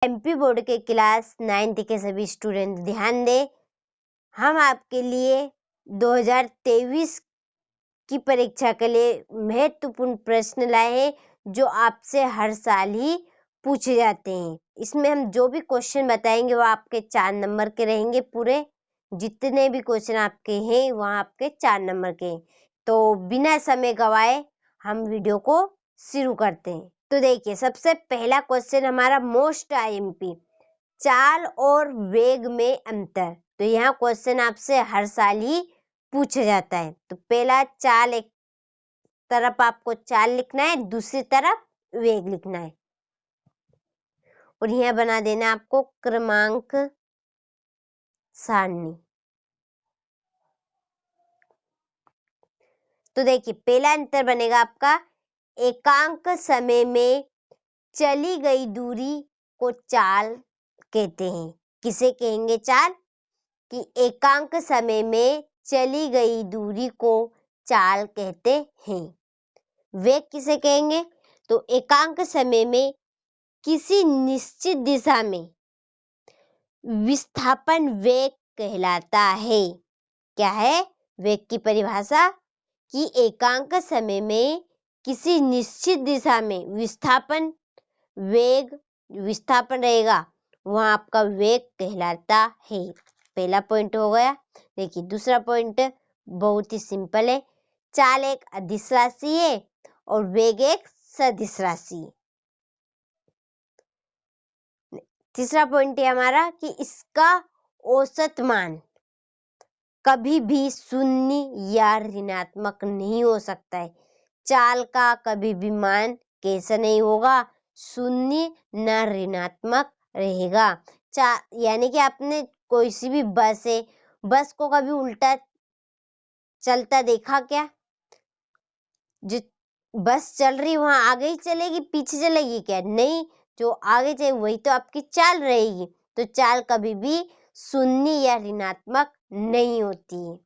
MP board के class 9th के सभी स्टूडेंट ध्यान दें, हम आपके लिए 2023 की परीक्षा के लिए महत्वपूर्ण प्रश्न लाए हैं जो आपसे हर साल ही पूछे जाते हैं। इसमें हम जो भी क्वेश्चन बताएंगे वो आपके 4 नंबर के रहेंगे। पूरे जितने भी क्वेश्चन आपके हैं वह आपके 4 नंबर के। तो बिना समय गवाए हम वीडियो को शुरू करते हैं। तो देखिए, सबसे पहला क्वेश्चन हमारा मोस्ट आईएमपी, चाल और वेग में अंतर। तो यहाँ क्वेश्चन आपसे हर साल ही पूछा जाता है। तो पहला चाल, एक तरफ आपको चाल लिखना है, दूसरी तरफ वेग लिखना है और यहाँ बना देना आपको क्रमांक सारणी। तो देखिए, पहला अंतर बनेगा आपका, एकांक समय में चली गई दूरी को चाल कहते हैं। किसे कहेंगे चाल? कि एकांक समय में चली गई दूरी को चाल कहते हैं। वेग किसे कहेंगे? तो एकांक समय में किसी निश्चित दिशा में विस्थापन वेग कहलाता है। क्या है वेग की परिभाषा? कि एकांक समय में किसी निश्चित दिशा में विस्थापन वेग, विस्थापन रहेगा वहां आपका वेग कहलाता है। पहला पॉइंट हो गया। देखिए, दूसरा पॉइंट बहुत ही सिंपल है, चाल एक अदिश राशि है और वेग एक सदिश राशि है। तीसरा पॉइंट है हमारा कि इसका औसत मान कभी भी शून्य या ऋणात्मक नहीं हो सकता है। चाल का कभी भी मान कैसा नहीं होगा? शून्य न ऋणात्मक रहेगा। यानी कि आपने कोई सी भी बस है, बस को कभी उल्टा चलता देखा क्या? जो बस चल रही वहां आगे ही चलेगी, पीछे चलेगी क्या? नहीं, जो आगे चले वही तो आपकी चाल रहेगी। तो चाल कभी भी शून्य या ऋणात्मक नहीं होती है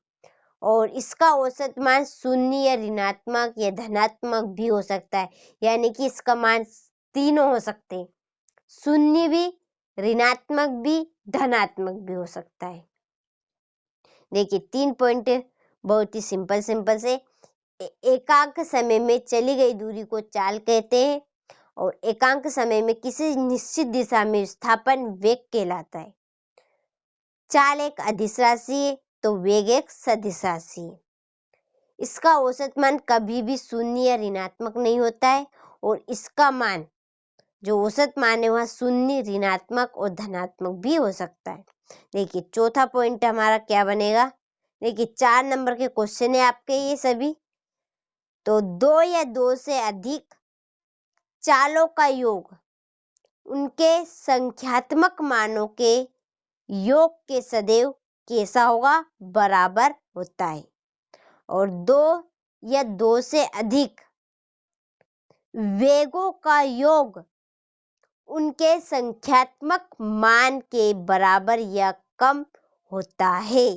और इसका औसत मान शून्य या ऋणात्मक या धनात्मक भी हो सकता है। यानी कि इसका मान तीनों हो सकते हैं, शून्य भी, ऋणात्मक भी, धनात्मक भी हो सकता है। देखिए, 3 पॉइंट बहुत ही सिंपल से। एकांक समय में चली गई दूरी को चाल कहते हैं और एकांक समय में किसी निश्चित दिशा में विस्थापन वेग कहलाता है। चाल एक अदिश राशि है तो वेग एक सदिश राशि है। इसका औसत मान कभी भी शून्य या ऋणात्मक नहीं होता है और इसका मान, जो औसत मान है वह शून्य, ऋणात्मक और धनात्मक भी हो सकता है। देखिए, चौथा पॉइंट हमारा क्या बनेगा? देखिए, 4 नंबर के क्वेश्चन है आपके ये सभी। तो 2 या 2 से अधिक चालों का योग उनके संख्यात्मक मानों के योग के सदैव कैसा होगा? बराबर होता है। और 2 या 2 से अधिक वेगों का योग उनके संख्यात्मक मान के बराबर या कम होता है।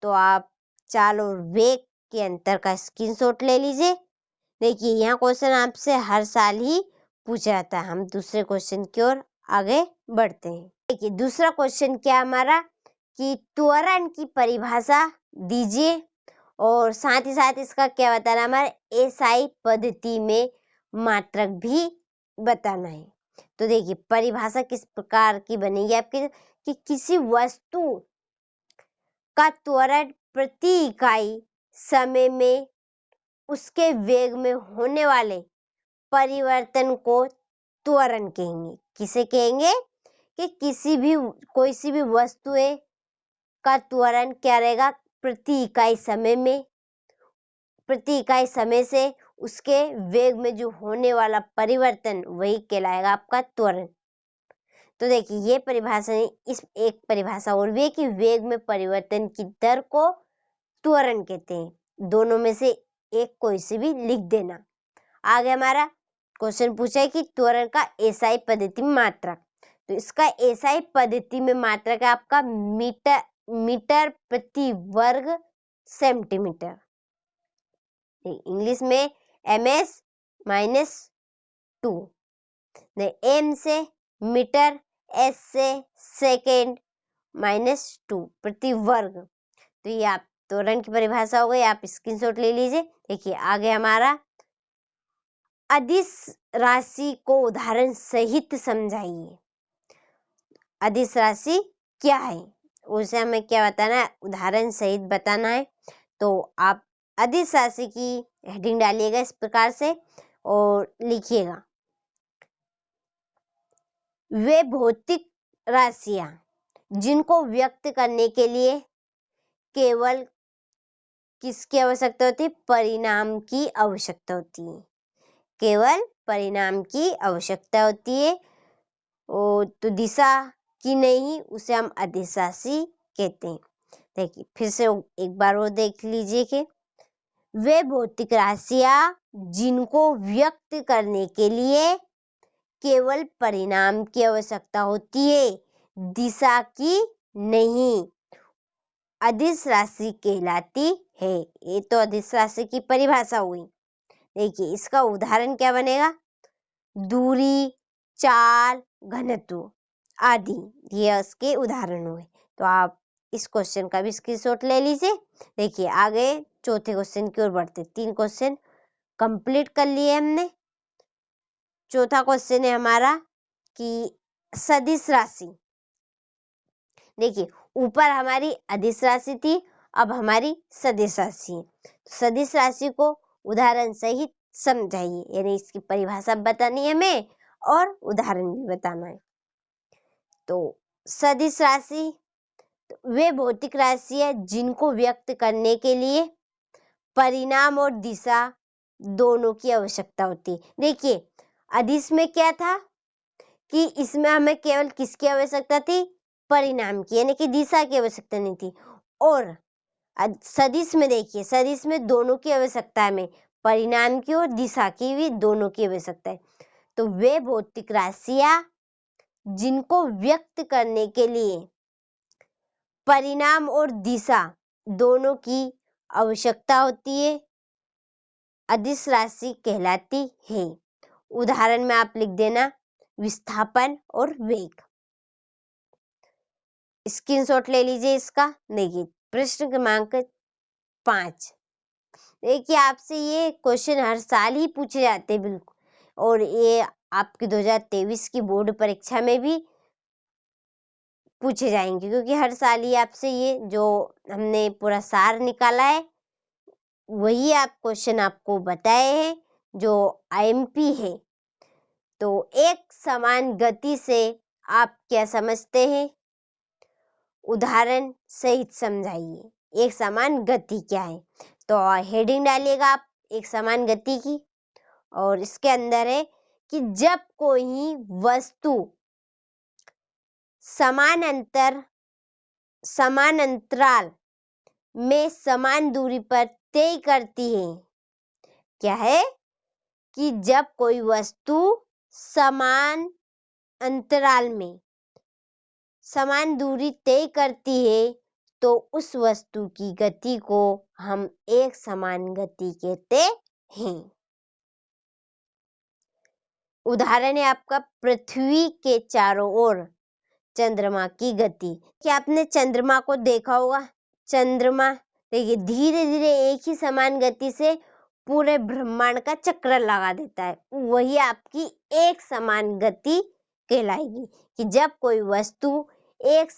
तो आप चाल और वेग के अंतर का स्क्रीनशॉट ले लीजिए। देखिए, यहाँ क्वेश्चन आपसे हर साल ही पूछा जाता है। हम दूसरे क्वेश्चन की ओर आगे बढ़ते हैं। देखिए, दूसरा क्वेश्चन क्या हमारा कि त्वरण की परिभाषा दीजिए और साथ ही साथ इसका क्या बताना, हमारे एसआई पद्धति में मात्रक भी बताना है। तो देखिए, परिभाषा किस प्रकार की बनेगी आपकी कि किसी वस्तु का त्वरण प्रति इकाई समय में उसके वेग में होने वाले परिवर्तन को त्वरण कहेंगे। किसे कहेंगे? कि कोई सी भी वस्तु है का त्वरण क्या रहेगा? प्रति इकाई समय में, प्रति इकाई समय से उसके वेग में जो होने वाला परिवर्तन वही कहलाएगा आपका त्वरण। तो देखिए, ये परिभाषा है। इस एक परिभाषा और भी है कि वेग में परिवर्तन की दर को त्वरण कहते हैं। दोनों में से एक कोई से भी लिख देना। आगे हमारा क्वेश्चन पूछा है कि त्वरण का एसआई पद्धति में मात्रक। तो इसका एसआई पद्धति में मात्रक है आपका मीटर प्रति वर्ग सेंटीमीटर। इंग्लिश में ms -2। एम से मीटर एस से सेकेंड -2 प्रति वर्ग। तो ये आप त्वरण की परिभाषा हो गई, आप स्क्रीनशॉट ले लीजिए। देखिए आगे हमारा अदिश राशि को उदाहरण सहित समझाइए। अदिश राशि क्या है उसे हमें क्या बताना है, उदाहरण सहित बताना है। तो आप अदिश राशि की हेडिंग डालिएगा इस प्रकार से और लिखिएगा, वे भौतिक राशियां जिनको व्यक्त करने के लिए केवल किसकी आवश्यकता होती है, परिणाम की आवश्यकता होती है, केवल परिणाम की आवश्यकता होती है। तो दिशा की नहीं, उसे हम अदिश राशि कहते हैं। देखिए फिर से एक बार वो देख लीजिए कि वे भौतिक राशियां जिनको व्यक्त करने के लिए केवल परिणाम की आवश्यकता होती है, दिशा की नहीं, अदिश राशि कहलाती है। ये तो अदिश राशि की परिभाषा हुई। देखिए इसका उदाहरण क्या बनेगा, दूरी, चाल, घनत्व आदि, ये इसके उदाहरण हुए। तो आप इस क्वेश्चन का भी स्क्रीनशॉट ले लीजिए। देखिए आगे चौथे क्वेश्चन की ओर बढ़ते, 3 क्वेश्चन कंप्लीट कर लिए हमने। चौथा क्वेश्चन है हमारा कि सदिश राशि। देखिए ऊपर हमारी अदिश राशि थी, अब हमारी सदिश राशि है। सदिश राशि को उदाहरण सहित समझाइए, यानी इसकी परिभाषा बतानी है हमें और उदाहरण भी बताना है। तो सदिश राशि वे भौतिक राशि है जिनको व्यक्त करने के लिए परिणाम और दिशा दोनों की आवश्यकता होती है। देखिए अदिश में क्या था कि इसमें हमें केवल किसकी आवश्यकता थी, परिणाम की, यानी कि दिशा की आवश्यकता नहीं थी। और सदिश में देखिए, सदिश में दोनों की आवश्यकता है, हमें परिणाम की और दिशा की भी दोनों की आवश्यकता है। तो वे भौतिक राशियां जिनको व्यक्त करने के लिए परिणाम और दिशा दोनों की आवश्यकता होती है, अदिश राशि कहलाती है। उदाहरण में आप लिख देना विस्थापन और वेग। स्क्रीनशॉट ले लीजिए इसका। देखिए प्रश्न क्रमांक 5। देखिए आपसे ये क्वेश्चन हर साल ही पूछे जाते हैं बिल्कुल, और ये आपकी 2023 की बोर्ड परीक्षा में भी पूछे जाएंगे, क्योंकि हर साल ही आपसे ये जो हमने पूरा सार निकाला है वही आप क्वेश्चन आपको बताए हैं जो आईएमपी है। तो एक समान गति से आप क्या समझते हैं, उदाहरण सहित समझाइए। एक समान गति क्या है, तो हेडिंग डालिएगा आप एक समान गति की, और इसके अंदर है कि जब कोई वस्तु समान अंतराल में समान दूरी पर तय करती है। क्या है कि जब कोई वस्तु समान अंतराल में समान दूरी तय करती है तो उस वस्तु की गति को हम एक समान गति कहते हैं। उदाहरण है आपका पृथ्वी के चारों ओर चंद्रमा की गति। क्या आपने चंद्रमा को देखा होगा, चंद्रमा देखिए धीरे धीरे एक ही समान गति से पूरे ब्रह्मांड का चक्कर लगा देता है, वही आपकी एक समान गति कहलाएगी। कि जब कोई वस्तु एक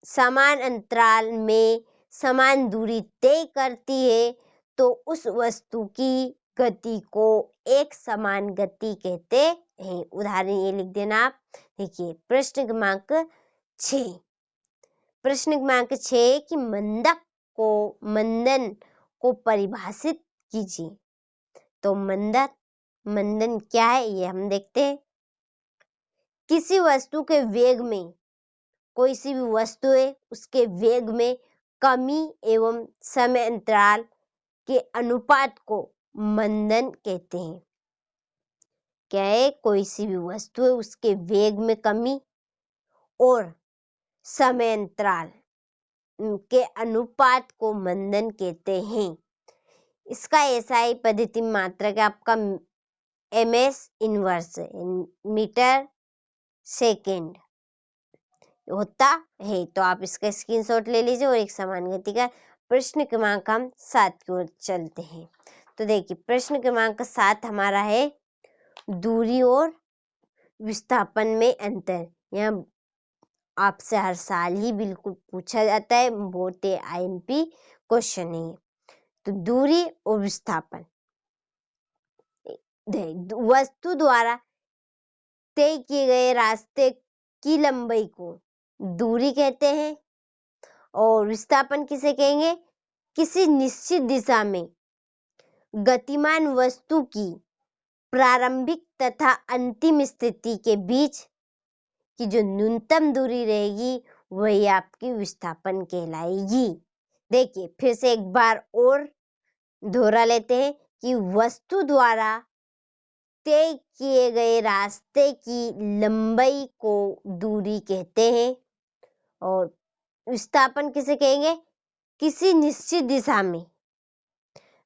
समान अंतराल में समान दूरी तय करती है तो उस वस्तु की गति को एक समान गति कहते हैं। उदाहरण ये लिख देना आप। देखिए प्रश्न क्रमांक 6। प्रश्न क्रमांक 6 कि मंदन को परिभाषित कीजिए। तो मंदन क्या है ये हम देखते हैं। किसी वस्तु के वेग में, कोई सी भी वस्तु है उसके वेग में कमी एवं समय अंतराल के अनुपात को मंदन कहते हैं। क्या है, कोई सी भी वस्तु है उसके वेग में कमी और समय अंतराल के अनुपात को मंदन कहते हैं। इसका एसआई पद्धति मात्रक आपका ms इनवर्स मीटर सेकेंड होता है। तो आप इसका स्क्रीनशॉट ले लीजिए और एक समान गति का प्रश्न क्रमांक हम 7 की ओर चलते हैं। तो देखिए प्रश्न क्रमांक 7 हमारा है दूरी और विस्थापन में अंतर। यहाँ आपसे हर साल ही बिल्कुल पूछा जाता है, बहुत IMP क्वेश्चन है। तो दूरी और विस्थापन वस्तु द्वारा तय किए गए रास्ते की लंबाई को दूरी कहते हैं और विस्थापन किसे कहेंगे? किसी निश्चित दिशा में गतिमान वस्तु की प्रारंभिक तथा अंतिम स्थिति के बीच की जो न्यूनतम दूरी रहेगी वही आपकी विस्थापन कहलाएगी। देखिए फिर से एक बार और दोहरा लेते हैं कि वस्तु द्वारा तय किए गए रास्ते की लंबाई को दूरी कहते हैं और विस्थापन किसे कहेंगे? किसी निश्चित दिशा में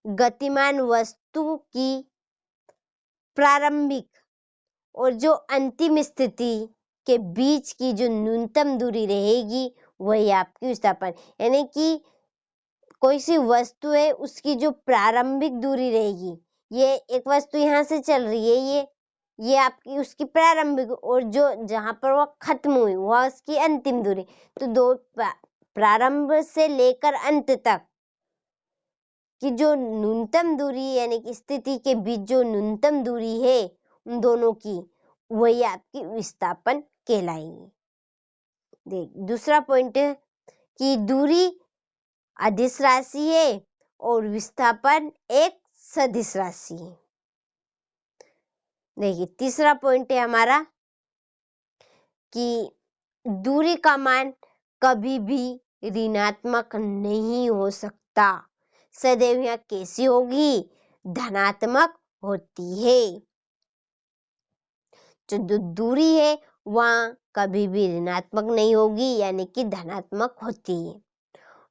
गतिमान वस्तु की प्रारंभिक और जो अंतिम स्थिति के बीच की जो न्यूनतम दूरी रहेगी वही आपकी विस्थापन। यानी कि कोई सी वस्तु है उसकी जो प्रारंभिक दूरी रहेगी, ये एक वस्तु यहाँ से चल रही है, ये आपकी उसकी प्रारंभिक और जो जहां पर वो खत्म हुई वह उसकी अंतिम दूरी। तो दो प्रारंभ से लेकर अंत तक की जो न्यूनतम दूरी यानी कि स्थिति के बीच जो न्यूनतम दूरी है उन दोनों की वही आपकी विस्थापन कहलाएगी। देख दूसरा पॉइंट है कि दूरी अदिश राशि है और विस्थापन एक सदिश राशि है। देखिए तीसरा पॉइंट है हमारा कि दूरी का मान कभी भी ऋणात्मक नहीं हो सकता, सदैव यह कैसी होगी? धनात्मक होती है। जो दूरी है वह कभी भी ऋणात्मक नहीं होगी यानी कि धनात्मक होती है।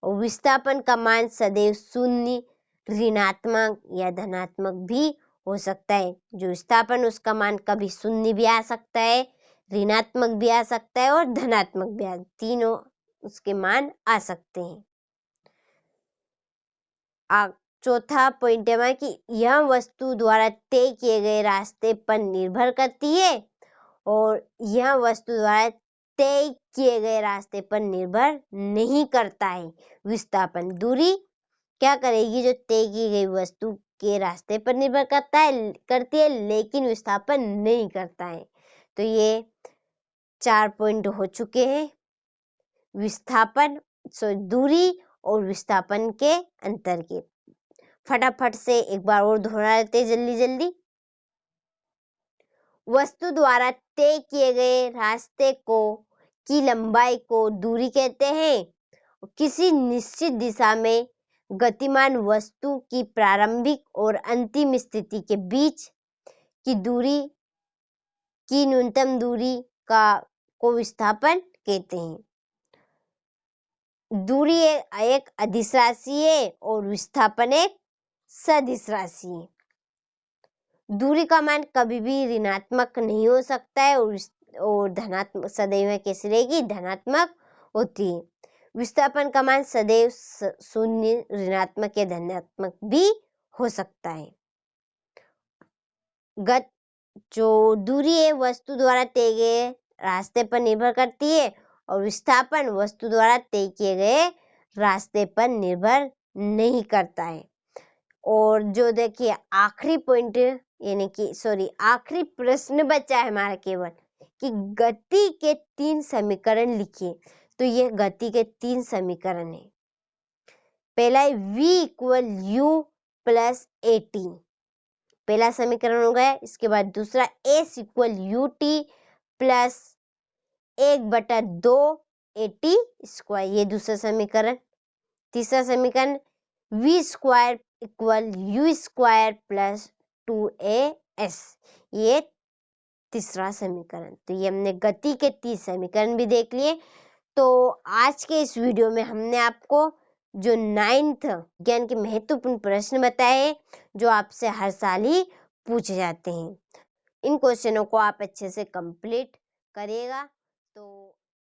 और विस्थापन का मान सदैव शून्य, ऋणात्मक या धनात्मक भी हो सकता है। जो विस्थापन उसका मान कभी शून्य भी आ सकता है, ऋणात्मक भी आ सकता है और धनात्मक भी तीनों उसके मान आ सकते हैं। चौथा पॉइंट है कि यह वस्तु द्वारा तय किए गए रास्ते पर निर्भर करती है और यह वस्तु द्वारा तय किए गए रास्ते पर निर्भर नहीं करता है। विस्थापन दूरी क्या करेगी? जो तय की गई वस्तु के रास्ते पर निर्भर करती है लेकिन विस्थापन नहीं करता है। तो ये 4 पॉइंट हो चुके हैं विस्थापन दूरी और विस्थापन के अंतर के। फटाफट से एक बार और दोहरा लेते जल्दी जल्दी। वस्तु द्वारा तय किए गए रास्ते को की लंबाई को दूरी कहते हैं। किसी निश्चित दिशा में गतिमान वस्तु की प्रारंभिक और अंतिम स्थिति के बीच की दूरी की न्यूनतम दूरी को विस्थापन कहते हैं। दूरी एक अदिश राशि है और विस्थापन एक सदिश राशि है। दूरी का मान कभी भी ऋणात्मक नहीं हो सकता है और धनात्मक सदैव कैसी रहेगी? धनात्मक होती है। विस्थापन का मान सदैव शून्य, ऋणात्मक या धनात्मक भी हो सकता है। जो दूरी है वस्तु द्वारा तय गए रास्ते पर निर्भर करती है और विस्थापन वस्तु द्वारा तय किए गए रास्ते पर निर्भर नहीं करता है। और जो देखिए आखिरी पॉइंट यानी कि आखिरी प्रश्न बचा है हमारा केवल कि गति के 3 समीकरण लिखिए। तो ये गति के 3 समीकरण है। पहला है v = u + at, पहला समीकरण हो गया। इसके बाद दूसरा s = ut + 1/2 at², ये दूसरा समीकरण। तीसरा समीकरण v² = u² + 2as, ये तीसरा समीकरण। तो ये हमने गति के 3 समीकरण भी देख लिए। तो आज के इस वीडियो में हमने आपको जो 9th विज्ञान के महत्वपूर्ण प्रश्न बताए जो आपसे हर साल ही पूछे जाते हैं। इन क्वेश्चनों को आप अच्छे से कंप्लीट करिएगा। तो